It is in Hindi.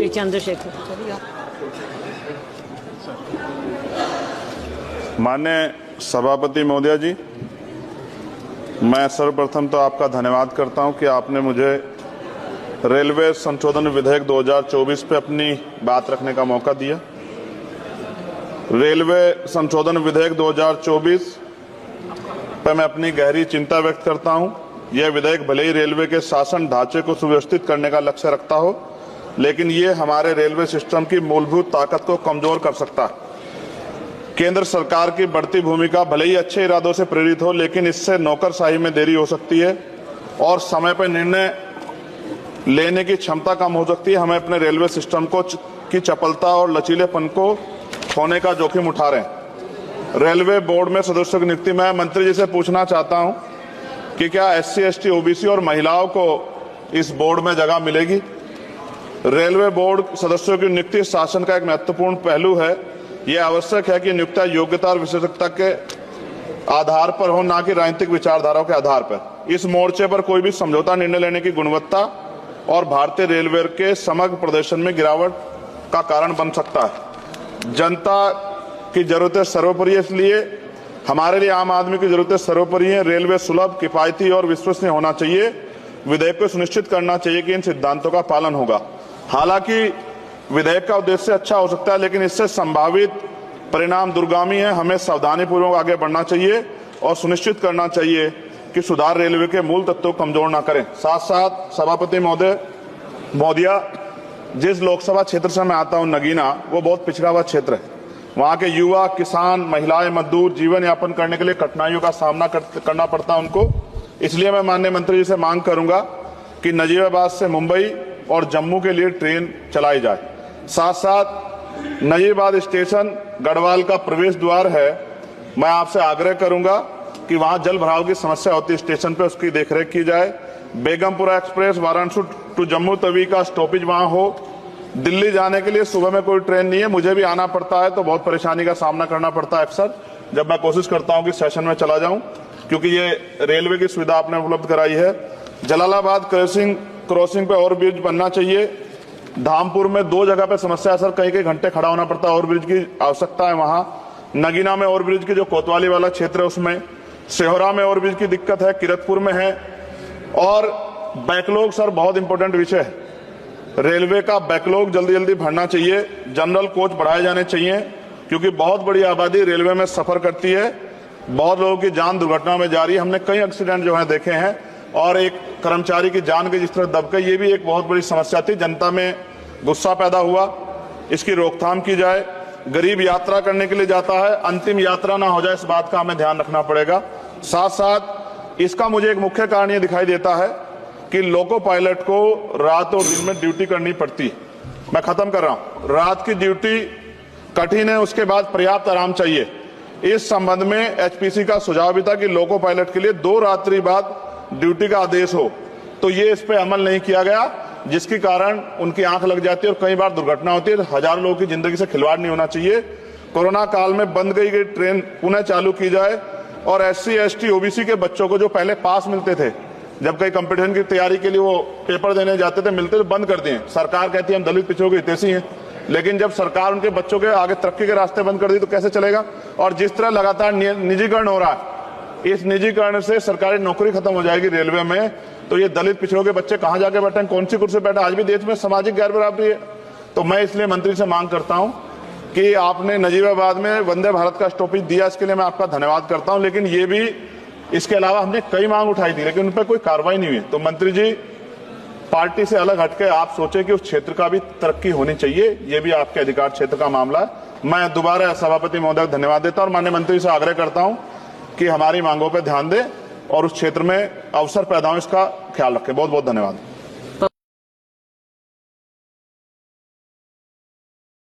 श्री चंद्रशेखर। माननीय सभापति महोदया जी, मैं सर्वप्रथम तो आपका धन्यवाद करता हूं कि आपने मुझे रेलवे संशोधन विधेयक 2024 पे अपनी बात रखने का मौका दिया। रेलवे संशोधन विधेयक 2024 पे मैं अपनी गहरी चिंता व्यक्त करता हूं। यह विधेयक भले ही रेलवे के शासन ढांचे को सुव्यवस्थित करने का लक्ष्य रखता हो, लेकिन ये हमारे रेलवे सिस्टम की मूलभूत ताकत को कमजोर कर सकता है। केंद्र सरकार की बढ़ती भूमिका भले ही अच्छे इरादों से प्रेरित हो, लेकिन इससे नौकरशाही में देरी हो सकती है और समय पर निर्णय लेने की क्षमता कम हो सकती है। हमें अपने रेलवे सिस्टम की चपलता और लचीलेपन को खोने का जोखिम उठा रहे हैं। रेलवे बोर्ड में सदस्यों की नियुक्ति में मंत्री जी से पूछना चाहता हूं कि क्या SC, ST, OBC और महिलाओं को इस बोर्ड में जगह मिलेगी? रेलवे बोर्ड सदस्यों की नियुक्ति शासन का एक महत्वपूर्ण पहलू है। यह आवश्यक है कि नियुक्तियां योग्यता और विशेषज्ञता के आधार पर हो, न कि राजनीतिक विचारधाराओं के आधार पर। इस मोर्चे पर कोई भी समझौता निर्णय लेने की गुणवत्ता और भारतीय रेलवे के समग्र प्रदर्शन में गिरावट का कारण बन सकता है। जनता की जरूरतें सर्वोपरि है, इसलिए हमारे लिए आम आदमी की जरूरतें सर्वोपरि है। रेलवे सुलभ, किफायती और विश्वसनीय होना चाहिए। विधेयक को सुनिश्चित करना चाहिए कि इन सिद्धांतों का पालन होगा। हालांकि विधेयक का उद्देश्य अच्छा हो सकता है, लेकिन इससे संभावित परिणाम दूरगामी है। हमें सावधानीपूर्वक आगे बढ़ना चाहिए और सुनिश्चित करना चाहिए कि सुधार रेलवे के मूल तत्वों को कमजोर न करें। साथ साथ सभापति महोदया, जिस लोकसभा क्षेत्र से मैं आता हूं, नगीना, वो बहुत पिछड़ा हुआ क्षेत्र है। वहां के युवा, किसान, महिलाएं, मजदूर जीवन यापन करने के लिए कठिनाइयों का सामना करना पड़ता है उनको। इसलिए मैं माननीय मंत्री जी से मांग करूंगा कि नजीबाबाद से मुंबई और जम्मू के लिए ट्रेन चलाई जाए। साथ साथ नजीबाबाद स्टेशन गढ़वाल का प्रवेश द्वार है। मैं आपसे आग्रह करूंगा कि वहां जल भराव की समस्या होती है स्टेशन पे, उसकी देखरेख की जाए। बेगमपुरा एक्सप्रेस वाराणसी टू जम्मू तवी का स्टॉपेज वहां हो। दिल्ली जाने के लिए सुबह में कोई ट्रेन नहीं है, मुझे भी आना पड़ता है तो बहुत परेशानी का सामना करना पड़ता है अक्सर, जब मैं कोशिश करता हूं कि सेशन में चला जाऊं, क्योंकि ये रेलवे की सुविधा आपने उपलब्ध कराई है। जलालाबाद क्रॉसिंग पे ओवरब्रिज बनना चाहिए। धामपुर में 2 जगह पे समस्या है सर, कई घंटे खड़ा होना पड़ता है, ओवरब्रिज की आवश्यकता है वहां। नगीना में ओवरब्रिज की जो कोतवाली वाला क्षेत्र है उसमें, सेहोरा में ओवरब्रिज की दिक्कत है, किरतपुर में है। और बैकलॉग सर बहुत इंपॉर्टेंट विषय है। रेलवे का बैकलॉग जल्दी भरना चाहिए। जनरल कोच बढ़ाए जाने चाहिए, क्योंकि बहुत बड़ी आबादी रेलवे में सफर करती है। बहुत लोगों की जान दुर्घटना में जा रही है। हमने कई एक्सीडेंट जो है देखे हैं, और एक कर्मचारी की जान के जिस तरह दबके, ये भी एक बहुत बड़ी समस्या थी। जनता में गुस्सा पैदा हुआ, इसकी रोकथाम की जाए। गरीब यात्रा करने के लिए जाता है, अंतिम यात्रा ना हो जाए, इस बात का हमें ध्यान रखना पड़ेगा। साथ साथ इसका मुझे एक मुख्य कारण ये दिखाई देता है कि लोको पायलट को रात और दिन में ड्यूटी करनी पड़ती। मैं खत्म कर रहा हूं। रात की ड्यूटी कठिन है, उसके बाद पर्याप्त आराम चाहिए। इस संबंध में HPC का सुझाव भी था कि लोको पायलट के लिए 2 रात्रि बाद ड्यूटी का आदेश हो, तो ये इस पे अमल नहीं किया गया, जिसके कारण उनकी आंख लग जाती है और कई बार दुर्घटना होती है। हजारों लोगों की जिंदगी से खिलवाड़ नहीं होना चाहिए। कोरोना काल में बंद गई ट्रेन पुनः चालू की जाए, और SC, ST, OBC के बच्चों को जो पहले पास मिलते थे, जब कई कंपटीशन की तैयारी के लिए वो पेपर देने जाते थे, मिलते तो बंद कर दिए। सरकार कहती है हम दलित पिछड़ों के हितैषी हैं, लेकिन जब सरकार उनके बच्चों के आगे तरक्की के रास्ते बंद कर दी तो कैसे चलेगा? और जिस तरह लगातार निजीकरण हो रहा है, इस निजीकरण से सरकारी नौकरी खत्म हो जाएगी रेलवे में, तो ये दलित पिछड़ों के बच्चे कहां जाके बैठे, कौन सी कुर्सी बैठे? आज भी देश में सामाजिक गैर बराबरी है। तो मैं इसलिए मंत्री से मांग करता हूं कि आपने नजीबाबाद में वंदे भारत का स्टॉपेज दिया, इसके लिए मैं आपका धन्यवाद करता हूं। लेकिन ये भी, इसके अलावा हमने कई मांग उठाई थी, लेकिन उन पर कोई कार्रवाई नहीं हुई। तो मंत्री जी, पार्टी से अलग हटके आप सोचे कि उस क्षेत्र का भी तरक्की होनी चाहिए, ये भी आपके अधिकार क्षेत्र का मामला है। मैं दोबारा सभापति महोदय को धन्यवाद देता हूं और माननीय मंत्री से आग्रह करता हूं कि हमारी मांगों पर ध्यान दें और उस क्षेत्र में अवसर पैदा हो, इसका ख्याल रखें। बहुत बहुत धन्यवाद।